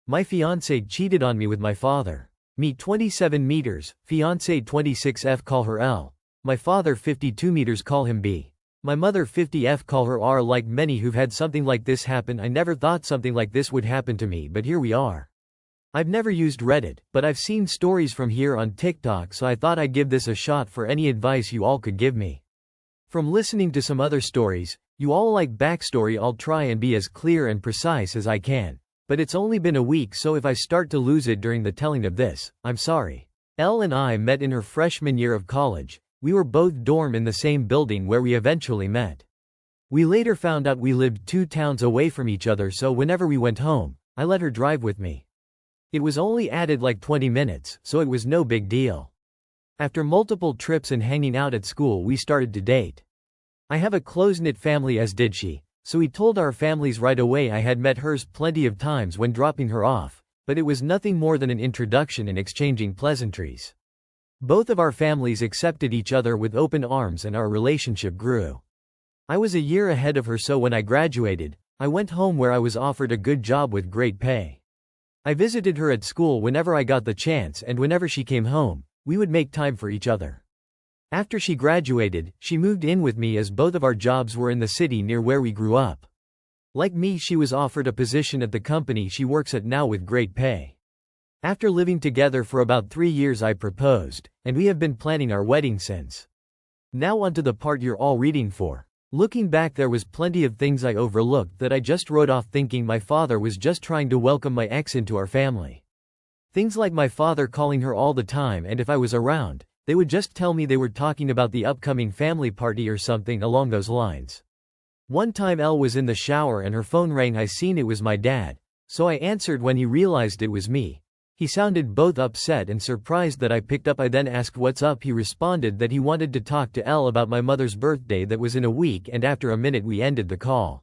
My fiancé cheated on me with my father. Me 27 meters, fiancé 26F, call her L. My father 52 meters, call him B. My mother 50F, call her R. Like many who've had something like this happen, I never thought something like this would happen to me, but here we are. I've never used Reddit, but I've seen stories from here on TikTok, so I thought I'd give this a shot for any advice you all could give me. From listening to some other stories, you all like backstory. I'll try and be as clear and precise as I can. But it's only been a week, so if I start to lose it during the telling of this, I'm sorry. Elle and I met in her freshman year of college. We were both dorm in the same building where we eventually met. We later found out we lived 2 towns away from each other, so whenever we went home, I let her drive with me. It was only added like 20 minutes, so it was no big deal. After multiple trips and hanging out at school, we started to date. I have a close-knit family, as did she. So we told our families right away. I had met hers plenty of times when dropping her off, but it was nothing more than an introduction and exchanging pleasantries. Both of our families accepted each other with open arms and our relationship grew. I was a year ahead of her, so when I graduated, I went home where I was offered a good job with great pay. I visited her at school whenever I got the chance, and whenever she came home, we would make time for each other. After she graduated, she moved in with me as both of our jobs were in the city near where we grew up. Like me, she was offered a position at the company she works at now with great pay. After living together for about 3 years, I proposed, and we have been planning our wedding since. Now onto the part you're all reading for. Looking back, there was plenty of things I overlooked that I just wrote off, thinking my father was just trying to welcome my ex into our family. Things like my father calling her all the time, and if I was around, they would just tell me they were talking about the upcoming family party or something along those lines. One time Elle was in the shower and her phone rang. I seen it was my dad, so I answered. When he realized it was me, he sounded both upset and surprised that I picked up. I then asked what's up. He responded that he wanted to talk to Elle about my mother's birthday that was in a week, and after a minute we ended the call.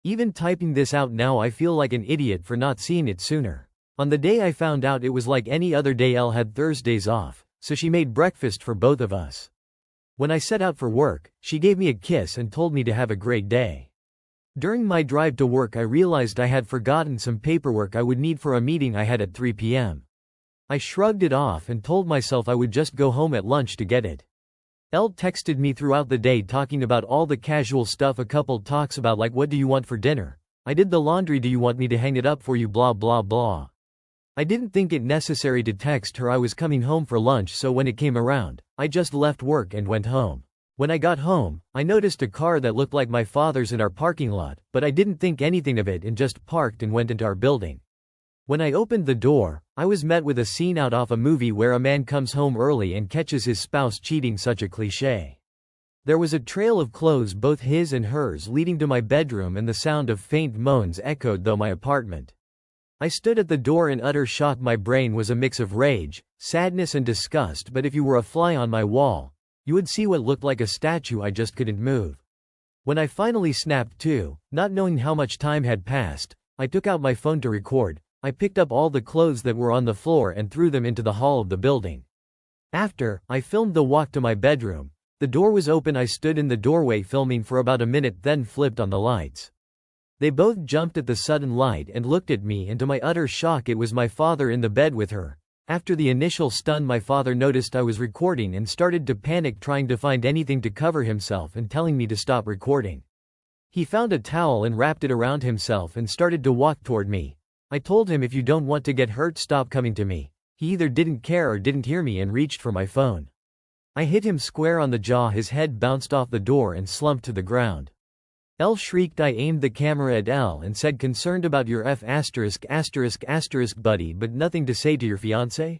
Even typing this out now, I feel like an idiot for not seeing it sooner. On the day I found out, it was like any other day. Elle had Thursdays off, so she made breakfast for both of us. When I set out for work, she gave me a kiss and told me to have a great day. During my drive to work, I realized I had forgotten some paperwork I would need for a meeting I had at 3 p.m. I shrugged it off and told myself I would just go home at lunch to get it. Elle texted me throughout the day talking about all the casual stuff a couple talks about, like what do you want for dinner? I did the laundry, do you want me to hang it up for you, blah blah blah. I didn't think it necessary to text her I was coming home for lunch, so when it came around, I just left work and went home. When I got home, I noticed a car that looked like my father's in our parking lot, but I didn't think anything of it and just parked and went into our building. When I opened the door, I was met with a scene out of a movie where a man comes home early and catches his spouse cheating. Such a cliché. There was a trail of clothes, both his and hers, leading to my bedroom, and the sound of faint moans echoed through my apartment. I stood at the door in utter shock. My brain was a mix of rage, sadness and disgust, but if you were a fly on my wall, you would see what looked like a statue. I just couldn't move. When I finally snapped to, not knowing how much time had passed, I took out my phone to record. I picked up all the clothes that were on the floor and threw them into the hall of the building. After, I filmed the walk to my bedroom. The door was open. I stood in the doorway filming for about a minute, then flipped on the lights. They both jumped at the sudden light and looked at me, and to my utter shock, it was my father in the bed with her. After the initial stun, my father noticed I was recording and started to panic, trying to find anything to cover himself and telling me to stop recording. He found a towel and wrapped it around himself and started to walk toward me. I told him, if you don't want to get hurt, stop coming to me. He either didn't care or didn't hear me and reached for my phone. I hit him square on the jaw. His head bounced off the door and slumped to the ground. Elle shrieked. I aimed the camera at Elle and said, concerned about your buddy, but nothing to say to your fiancé?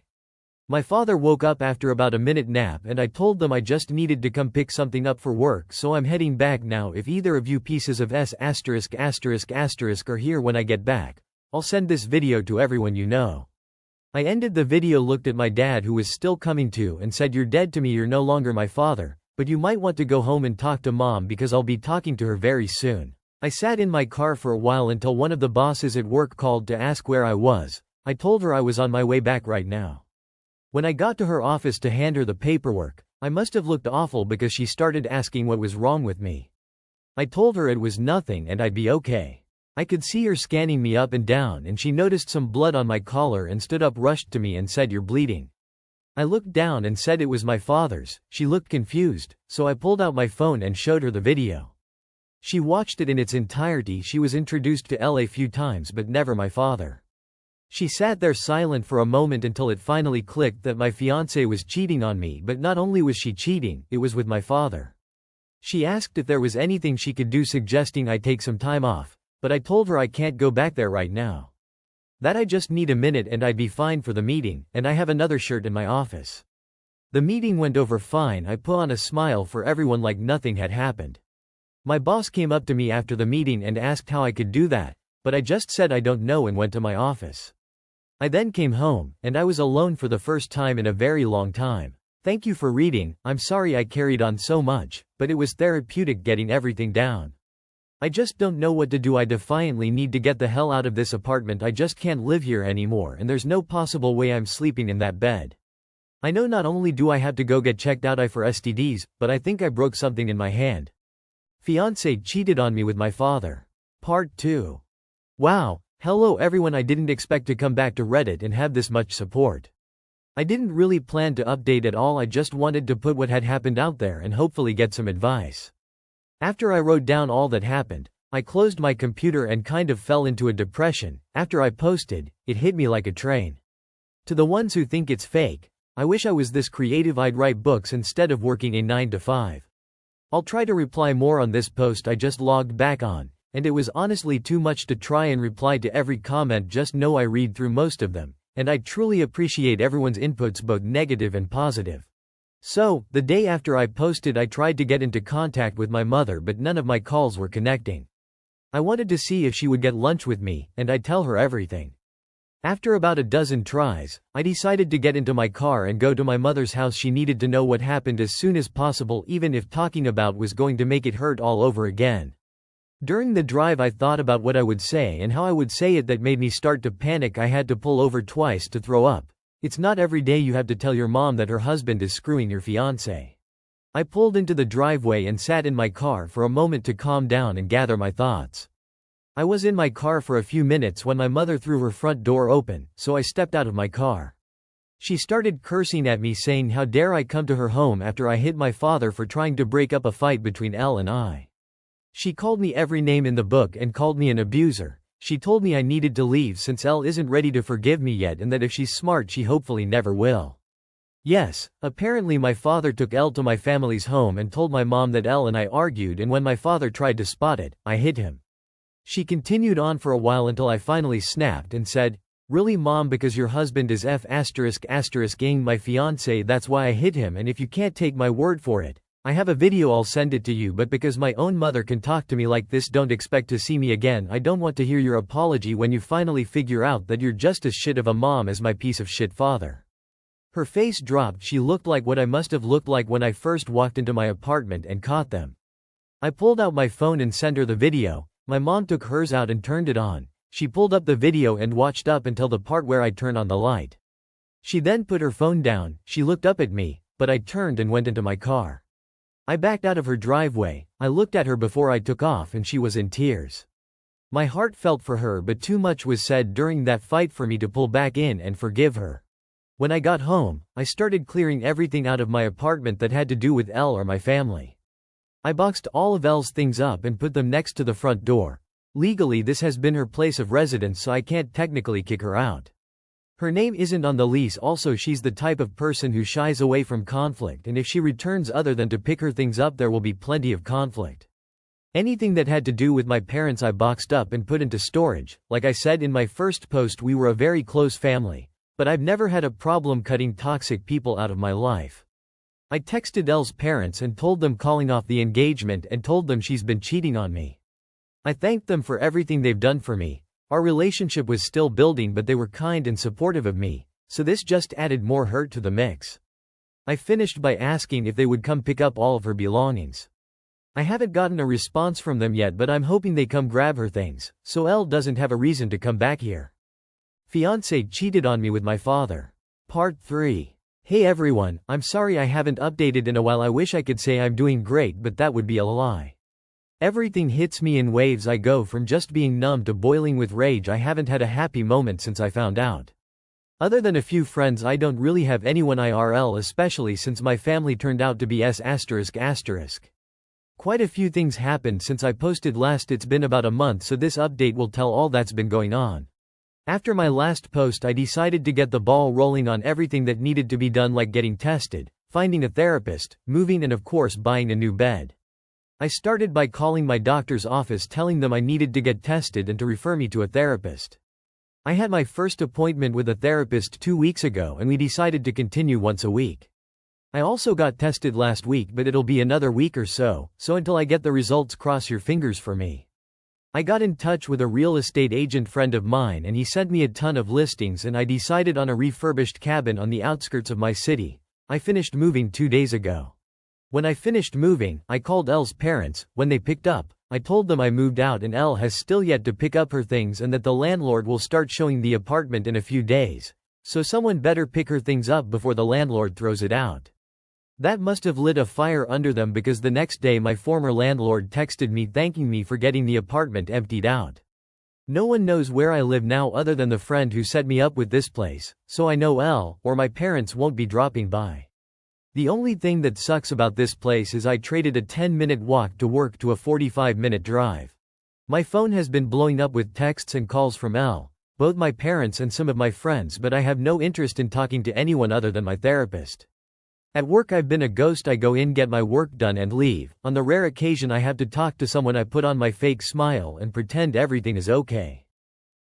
My father woke up after about a minute nap, and I told them I just needed to come pick something up for work, so I'm heading back now. If either of you pieces of are here when I get back, I'll send this video to everyone you know. I ended the video, looked at my dad, who was still coming to, and said, you're dead to me, you're no longer my father. But you might want to go home and talk to mom, because I'll be talking to her very soon. I sat in my car for a while until one of the bosses at work called to ask where I was. I told her I was on my way back right now. When I got to her office to hand her the paperwork, I must have looked awful because she started asking what was wrong with me. I told her it was nothing and I'd be okay. I could see her scanning me up and down, and she noticed some blood on my collar and stood up, rushed to me and said, "You're bleeding." I looked down and said it was my father's. She looked confused, so I pulled out my phone and showed her the video. She watched it in its entirety. She was introduced to Elle a few times but never my father. She sat there silent for a moment until it finally clicked that my fiancé was cheating on me, but not only was she cheating, it was with my father. She asked if there was anything she could do, suggesting I take some time off, but I told her I can't go back there right now. That I just need a minute and I'd be fine for the meeting, and I have another shirt in my office. The meeting went over fine. I put on a smile for everyone like nothing had happened. My boss came up to me after the meeting and asked how I could do that, but I just said I don't know and went to my office. I then came home, and I was alone for the first time in a very long time. Thank you for reading. I'm sorry I carried on so much, but it was therapeutic getting everything down. I just don't know what to do. I defiantly need to get the hell out of this apartment. I just can't live here anymore, and there's no possible way I'm sleeping in that bed. I know not only do I have to go get checked out for STDs, but I think I broke something in my hand. Fiancé cheated on me with my father. Part 2. Wow, hello everyone. I didn't expect to come back to Reddit and have this much support. I didn't really plan to update at all. I just wanted to put what had happened out there and hopefully get some advice. After I wrote down all that happened, I closed my computer and kind of fell into a depression. After I posted, it hit me like a train. To the ones who think it's fake, I wish I was this creative. I'd write books instead of working a 9 to 5. I'll try to reply more on this post I just logged back on, and it was honestly too much to try and reply to every comment. Just know I read through most of them, and I truly appreciate everyone's inputs, both negative and positive. So, the day after I posted, I tried to get into contact with my mother, but none of my calls were connecting. I wanted to see if she would get lunch with me, and I'd tell her everything. After about a dozen tries, I decided to get into my car and go to my mother's house. She needed to know what happened as soon as possible, even if talking about was going to make it hurt all over again. During the drive, I thought about what I would say and how I would say it. That made me start to panic. I had to pull over twice to throw up. It's not every day you have to tell your mom that her husband is screwing your fiancé. I pulled into the driveway and sat in my car for a moment to calm down and gather my thoughts. I was in my car for a few minutes when my mother threw her front door open, so I stepped out of my car. She started cursing at me, saying how dare I come to her home after I hit my father for trying to break up a fight between Elle and I. She called me every name in the book and called me an abuser. She told me I needed to leave since Elle isn't ready to forgive me yet, and that if she's smart she hopefully never will. Yes, apparently my father took Elle to my family's home and told my mom that Elle and I argued, and when my father tried to spot it, I hit him. She continued on for a while until I finally snapped and said, "Really mom, because your husband is F***ing my fiancé, that's why I hit him, and if you can't take my word for it, I have a video, I'll send it to you, but because my own mother can talk to me like this, don't expect to see me again. I don't want to hear your apology when you finally figure out that you're just as shit of a mom as my piece of shit father." Her face dropped. She looked like what I must have looked like when I first walked into my apartment and caught them. I pulled out my phone and sent her the video. My mom took hers out and turned it on. She pulled up the video and watched up until the part where I turned on the light. She then put her phone down. She looked up at me, but I turned and went into my car. I backed out of her driveway. I looked at her before I took off and she was in tears. My heart felt for her, but too much was said during that fight for me to pull back in and forgive her. When I got home, I started clearing everything out of my apartment that had to do with Elle or my family. I boxed all of Elle's things up and put them next to the front door. Legally this has been her place of residence, so I can't technically kick her out. Her name isn't on the lease. Also, she's the type of person who shies away from conflict, and if she returns other than to pick her things up, there will be plenty of conflict. Anything that had to do with my parents I boxed up and put into storage. Like I said in my first post, we were a very close family, but I've never had a problem cutting toxic people out of my life. I texted Elle's parents and told them calling off the engagement and told them she's been cheating on me. I thanked them for everything they've done for me. Our relationship was still building, but they were kind and supportive of me, so this just added more hurt to the mix. I finished by asking if they would come pick up all of her belongings. I haven't gotten a response from them yet, but I'm hoping they come grab her things, so Elle doesn't have a reason to come back here. Fiancé cheated on me with my father. Part 3. Hey everyone, I'm sorry I haven't updated in a while. I wish I could say I'm doing great, but that would be a lie. Everything hits me in waves. I go from just being numb to boiling with rage. I haven't had a happy moment since I found out. Other than a few friends, I don't really have anyone IRL, especially since my family turned out to be S****. Quite a few things happened since I posted last. It's been about a month, so this update will tell all that's been going on. After my last post, I decided to get the ball rolling on everything that needed to be done, like getting tested, finding a therapist, moving, and of course buying a new bed. I started by calling my doctor's office telling them I needed to get tested and to refer me to a therapist. I had my first appointment with a therapist 2 weeks ago, and we decided to continue once a week. I also got tested last week, but it'll be another week or so until I get the results, cross your fingers for me. I got in touch with a real estate agent friend of mine, and he sent me a ton of listings, and I decided on a refurbished cabin on the outskirts of my city. I finished moving 2 days ago. When I finished moving, I called Elle's parents. When they picked up, I told them I moved out and Elle has still yet to pick up her things and that the landlord will start showing the apartment in a few days. So someone better pick her things up before the landlord throws it out. That must have lit a fire under them, because the next day my former landlord texted me thanking me for getting the apartment emptied out. No one knows where I live now other than the friend who set me up with this place, so I know Elle or my parents won't be dropping by. The only thing that sucks about this place is I traded a 10-minute walk to work to a 45-minute drive. My phone has been blowing up with texts and calls from Elle, both my parents and some of my friends, but I have no interest in talking to anyone other than my therapist. At work I've been a ghost. I go in, get my work done, and leave. On the rare occasion I have to talk to someone, I put on my fake smile and pretend everything is okay.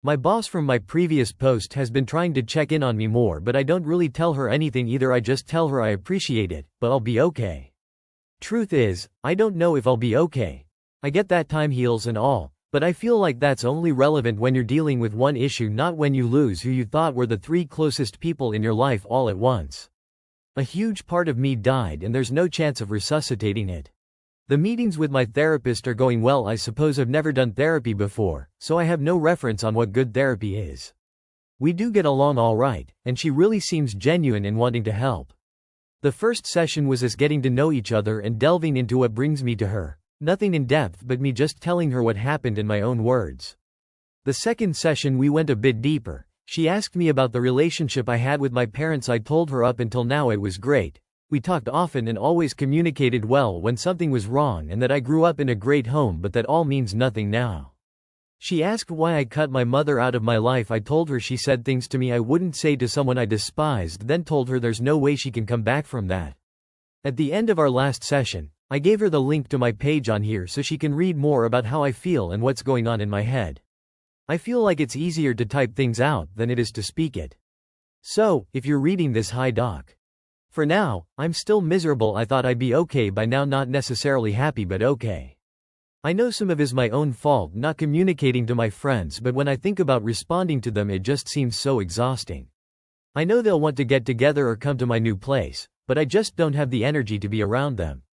My boss from my previous post has been trying to check in on me more, but I don't really tell her anything either. I just tell her I appreciate it, but I'll be okay. Truth is, I don't know if I'll be okay. I get that time heals and all, but I feel like that's only relevant when you're dealing with one issue, not when you lose who you thought were the 3 closest people in your life all at once. A huge part of me died, and there's no chance of resuscitating it. The meetings with my therapist are going well. I suppose I've never done therapy before, so I have no reference on what good therapy is. We do get along all right, and she really seems genuine in wanting to help. The first session was us getting to know each other and delving into what brings me to her. Nothing in depth, but me just telling her what happened in my own words. The second session we went a bit deeper. She asked me about the relationship I had with my parents. I told her up until now it was great. We talked often and always communicated well when something was wrong, and that I grew up in a great home, but that all means nothing now. She asked why I cut my mother out of my life. I told her she said things to me I wouldn't say to someone I despised, then told her there's no way she can come back from that. At the end of our last session, I gave her the link to my page on here so she can read more about how I feel and what's going on in my head. I feel like it's easier to type things out than it is to speak it. So, if you're reading this, hi doc. For now, I'm still miserable. I thought I'd be okay by now, not necessarily happy, but okay. I know some of it is my own fault not communicating to my friends, but when I think about responding to them it just seems so exhausting. I know they'll want to get together or come to my new place, but I just don't have the energy to be around them.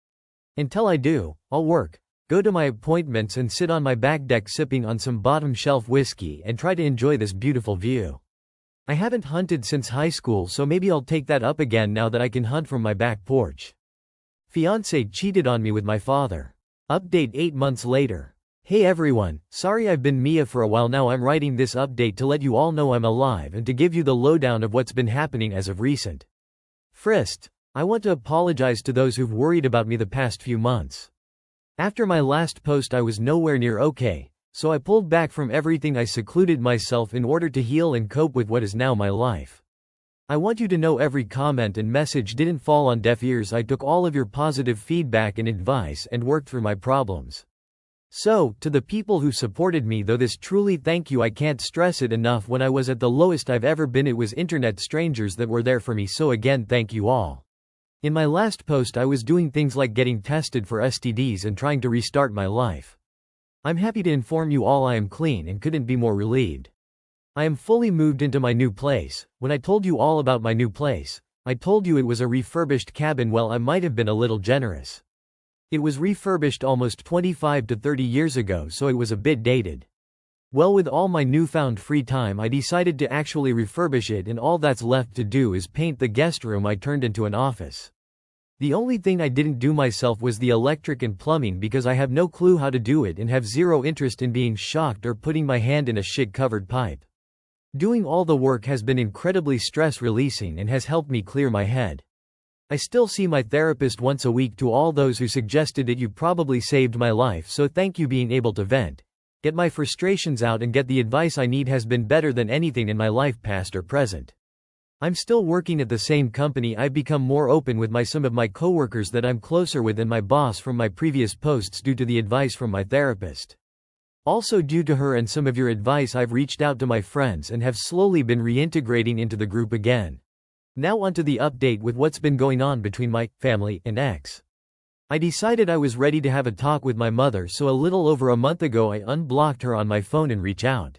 Until I do, I'll work, go to my appointments, and sit on my back deck sipping on some bottom shelf whiskey and try to enjoy this beautiful view. I haven't hunted since high school, so maybe I'll take that up again now that I can hunt from my back porch. Fiancé cheated on me with my father. Update 8 months later. Hey everyone, sorry I've been Mia for a while now. I'm writing this update to let you all know I'm alive and to give you the lowdown of what's been happening as of recent. First, I want to apologize to those who've worried about me the past few months. After my last post I was nowhere near okay, so I pulled back from everything. I secluded myself in order to heal and cope with what is now my life. I want you to know every comment and message didn't fall on deaf ears. I took all of your positive feedback and advice and worked through my problems. So, to the people who supported me, though, this truly thank you. I can't stress it enough. When I was at the lowest I've ever been, it was internet strangers that were there for me, so again thank you all. In my last post I was doing things like getting tested for STDs and trying to restart my life. I'm happy to inform you all I am clean and couldn't be more relieved. I am fully moved into my new place. When I told you all about my new place, I told you it was a refurbished cabin. Well, I might have been a little generous. It was refurbished almost 25 to 30 years ago, so it was a bit dated. Well, with all my newfound free time I decided to actually refurbish it, and all that's left to do is paint the guest room I turned into an office. The only thing I didn't do myself was the electric and plumbing because I have no clue how to do it and have zero interest in being shocked or putting my hand in a shit-covered pipe. Doing all the work has been incredibly stress-releasing and has helped me clear my head. I still see my therapist once a week. To all those who suggested it, you probably saved my life, so thank you. Being able to vent, get my frustrations out and get the advice I need has been better than anything in my life, past or present. I'm still working at the same company. I've become more open with some of my coworkers that I'm closer with than my boss from my previous posts due to the advice from my therapist. Also due to her and some of your advice, I've reached out to my friends and have slowly been reintegrating into the group again. Now onto the update with what's been going on between my family and ex. I decided I was ready to have a talk with my mother, so a little over a month ago I unblocked her on my phone and reached out.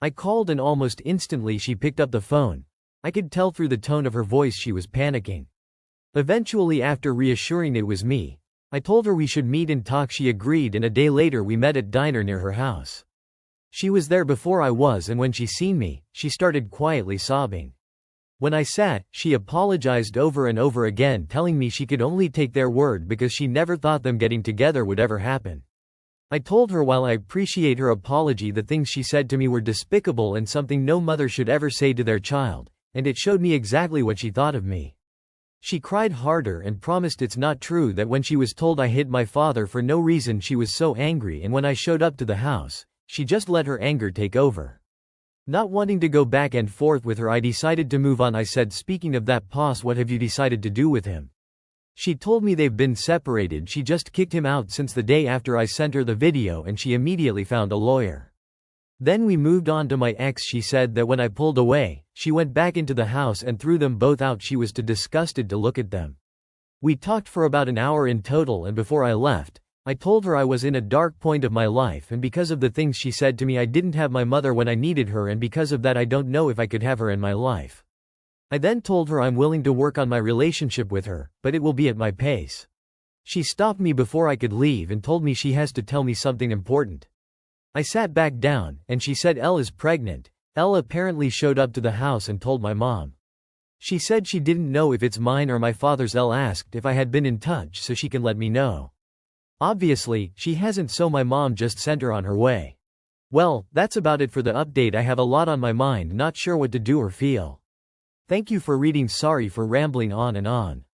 I called and almost instantly she picked up the phone. I could tell through the tone of her voice she was panicking. Eventually, after reassuring it was me, I told her we should meet and talk. She agreed, and a day later we met at diner near her house. She was there before I was, and when she seen me, she started quietly sobbing. When I sat, she apologized over and over again, telling me she could only take their word because she never thought them getting together would ever happen. I told her while I appreciate her apology, the things she said to me were despicable and something no mother should ever say to their child, and it showed me exactly what she thought of me. She cried harder and promised it's not true that when she was told I hit my father for no reason she was so angry, and when I showed up to the house, she just let her anger take over. Not wanting to go back and forth with her, I decided to move on. I said, speaking of that boss, what have you decided to do with him? She told me they've been separated. She just kicked him out since the day after I sent her the video, and she immediately found a lawyer. Then we moved on to my ex. She said that when I pulled away, she went back into the house and threw them both out. She was too disgusted to look at them. We talked for about an hour in total, and before I left, I told her I was in a dark point of my life, and because of the things she said to me I didn't have my mother when I needed her, and because of that I don't know if I could have her in my life. I then told her I'm willing to work on my relationship with her, but it will be at my pace. She stopped me before I could leave and told me she has to tell me something important. I sat back down, and she said Elle is pregnant. Elle apparently showed up to the house and told my mom. She said she didn't know if it's mine or my father's. Elle asked if I had been in touch so she can let me know. Obviously, she hasn't, so my mom just sent her on her way. Well, that's about it for the update. I have a lot on my mind, not sure what to do or feel. Thank you for reading. Sorry for rambling on and on.